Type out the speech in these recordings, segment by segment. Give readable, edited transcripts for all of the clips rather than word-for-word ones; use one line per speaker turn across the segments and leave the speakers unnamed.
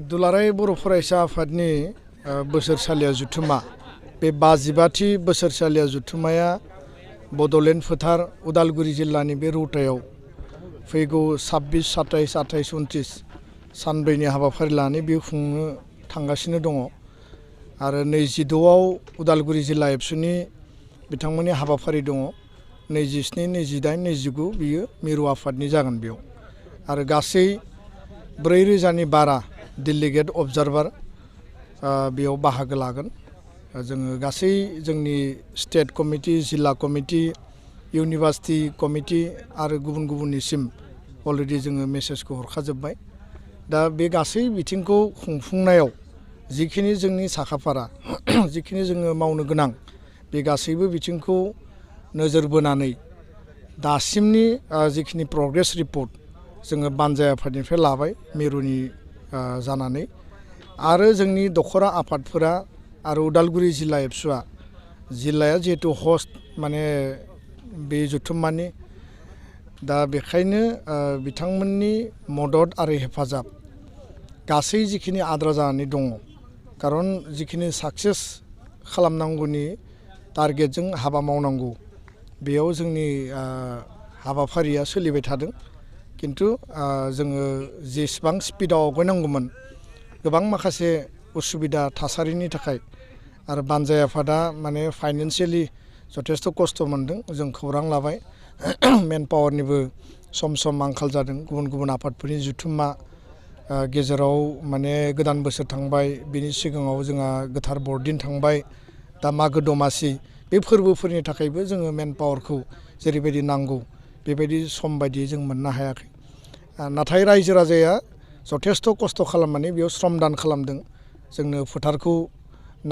दुलाराय बर' फरायसा आफादनि बोसोरसालिया जुथुमा बे 55थि बोसोरसालिया जुथुमाया बड'लेण्ड फोथार उदालगुरि जिल्लानि बे रौतायाव फैगौ 26, 27, 28, 29 सानब्रैनि हाबाफारि लानानै बे खुंनो थांगासिनो दङ आरो 26आव उदालगुरि जिल्ला एबसुनि बिथांमोननि हाबाफारि दङ 27, 28, 29 बियो मिरु आफादनि जागोन बेयाव आरो गासै 4000नि बारा डेलिगेट अबजारभार बेयाव बाहागो लागोन जोङो गासै जोंनि स्टेट कमिटि जिल्ला कमिटि इउनिभार्सिटि कमिटि आरो गुबुन गुबुननिसिम अलरेडि जोङो मेसेजखौ हरखाजोब्बाय दा बे गासै बिथिंखौ खुंफुंनायाव जिखिनि जोंनि साखाफारा जिखिनि जोङो मावनो गोनां बे गासैबो बिथिंखौ नोजोर बोनानै दासिमनि जिखिनि प्रग्रेस रिपर्ट जोङो बानजाय आफादनिफ्राय लाबाय मिरुनि जानानै आरो जोंनि दखरा आफादफोरा आरो उदालगुरि जिल्ला एबसुआ जिल्लाया जिहेतु हस्ट माने बे जुथुम्मानि दा बेखायनो बिथांमोननि मदद आरो हेफाजाब गासै जिखिनि आद्रा जानानै दङ खारन जिखिनि साक्सेस खालामनांगौनि टारगेटजों हाबा मावनांगौ बेयाव जोंनि हाबाफारिया सोलिबाय थादों किन्तु जोङो जेसेबां स्पिडआव आवगायनांगौमोन गोबां माखासे उसुबिदा थासारिनि थाखाय आरो बानजाय आफादा माने फाइनेन्सियेलि जथेस्थ' खस्थ' मोनदों जों खौरां लाबाय मेन पावारनिबो सम सम आंखाल जादों गुबुन गुबुन आफादफोरनि जुथुम्मा गेजेराव माने गोदान बोसोर थांबाय बिनि सिगाङाव जोंहा गोथार बरदिन थांबाय दा मागो दमासि बे फोरबोफोरनि थाखायबो जोङो मेन पावारखौ जेरैबायदि नांगौ बेबायदि सम बायदियै जों मोननो हायाखै नाथाय रायजो राजाया जथेस्थ' खस्थ' खालामनानै बेयाव श्रमदान खालामदों जोंनो फोथारखौ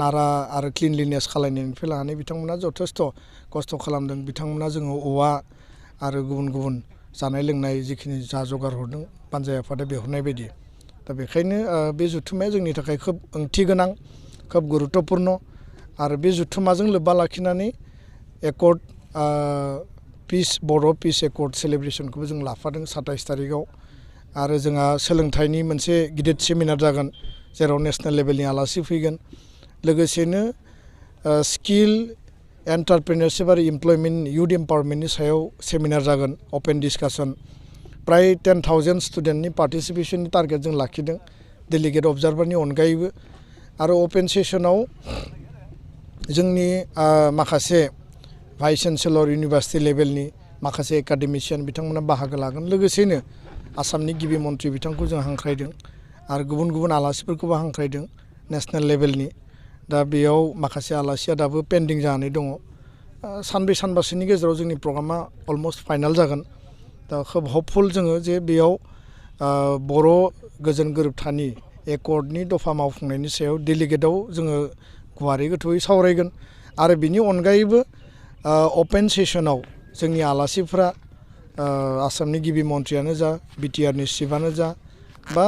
नारा आरो क्लिनलिनेस खालामनायनिफ्राय लानानै बिथांमोना जथेस्थ' खस्थ' खालामदों बिथांमोना जोङो औवा आरो गुबुन गुबुन जानाय लोंनाय जिखिनि जा जगार हरदों बानजाय आफादा बिहरनाय बायदि दा बेखायनो बे जुथुम्माया जोंनि थाखाय खोब ओंथि गोनां खोब गुरुत्तपुर्ण आरो बे जुथुम्माजों लोब्बा लाखिनानै एकर्ड पिस बर' पिस एकर्ड सेलेब्रेसनखौबो जों लाफादों 27 तारिखआव आरो जोंहा सोलोंथाइनि मोनसे गिदिर सेमिनार जागोन जेराव नेसनेल लेभेलनि आलासि फैगोन लोगोसेनो स्किल एन्टारप्रेनियरशिप आरो इमप्लयमेन्ट युथ एम्पावारमेन्टनि सायाव सेमिनार जागोन अपेन डिसकासन प्राय 10,000 स्टुडेन्टनि पार्टिसिपेसननि टारगेट जों लाखिदों डेलिगेट अबजारभारनि अनगायैबो आरो अपेन सेसनाव जोंनि माखासे भाइस चेन्सेलर इउनिभार्सिटि लेभेलनि माखासे एकाडेमिशियान बिथांमोना बाहागो लागोन लोगोसेनो आसामनि गिबि मन्थ्रि बिथांखौ जों हांख्रायदों आरो गुबुन गुबुन आलासिफोरखौबो हांख्रायदों नेसनेल लेभेलनि दा बेयाव माखासे आलासिया दाबो पेन्डिं जानानै दङ सानब्रै सानबासोनि गेजेराव जोंनि प्रग्रामा अलमस्ट फाइनाल जागोन दा खोब हपफुल जोङो जे बेयाव बर' गोजोन गोरोबथानि एकर्डनि दफा मावफुंनायनि सायाव डेलिगेटआव जोङो गुवारै गोथौयै सावरायगोन आरो बिनि अनगायैबो अपेन सेसनाव जोंनि आलासिफ्रा आसामनि गिबि मन्थ्रियानो जा बिटिआरनि चिफआनो जा बा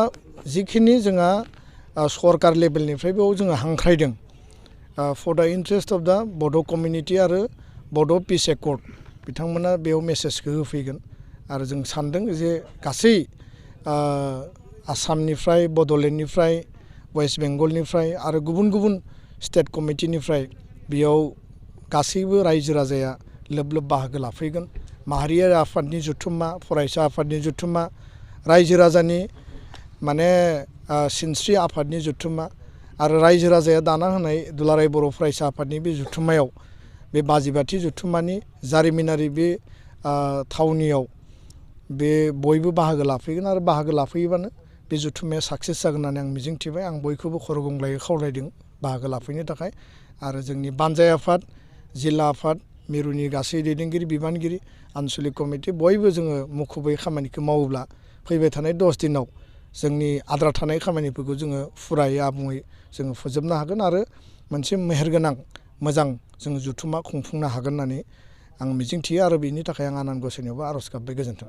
जिखिनि जोंहा सरकार लेभेलनिफ्राय बेयाव जोङो हांख्रायदों फर दा इन्ट्रेस्ट अफ दा बड' कमिउनिटि आरो बड' पिस एकर्ड बिथांमोना बेयाव मेसेजखौ होफैगोन आरो जों सानदों जे गासै आसामनिफ्राय बड'लेण्डनिफ्राय वेस्ट बेंगलनिफ्राय आरो गुबुन गुबुन स्टेट कमिटिनिफ्राय बेयाव गासैबो रायजो राजाया लोब लोब बाहागो लाफैगोन माहारियारि आफादनि जुथुम्मा फरायसा आफादनि जुथुम्मा रायजो राजानि माने सिनस्रि आफादनि जुथुम्मा आरो रायजो राजाया दाना होनाय दुलाराय बर' फरायसा आफादनि बे जुथुम्मायाव बे 55थि जुथुम्मानि जारिमिनारि बे थावनियाव बे बयबो बाहागो लाफैगोन आरो बाहागो लाफैयोबानो बे जुथुम्माया साक्सेस जागोन होननानै आं मिजिंथिबाय आं बयखौबो खर' गंग्लायै खावलायदों बाहागो लाफैनो थाखाय आरो जोंनि बानजाय आफाद जिल्ला आफाद मिरुनि गासै दैदेनगिरि बिबानगिरि आनसलिक कमिटि बयबो जोङो मुखुबै खामानिखौ मावोब्ला फैबाय थानाय 10 दिनाव जोंनि आद्रा थानाय खामानिफोरखौ जोङो फुरायै आबुङै जोङो फोजोबनो हागोन आरो मोनसे मेहेरगोनां मोजां जों जुथुम्मा खुंफुंनो हागोन होननानै आं मिजिंथियो आरो बेनि थाखाय आं आनान गसाइनियावबो आर'ज गाबबाय गोजोन्थों।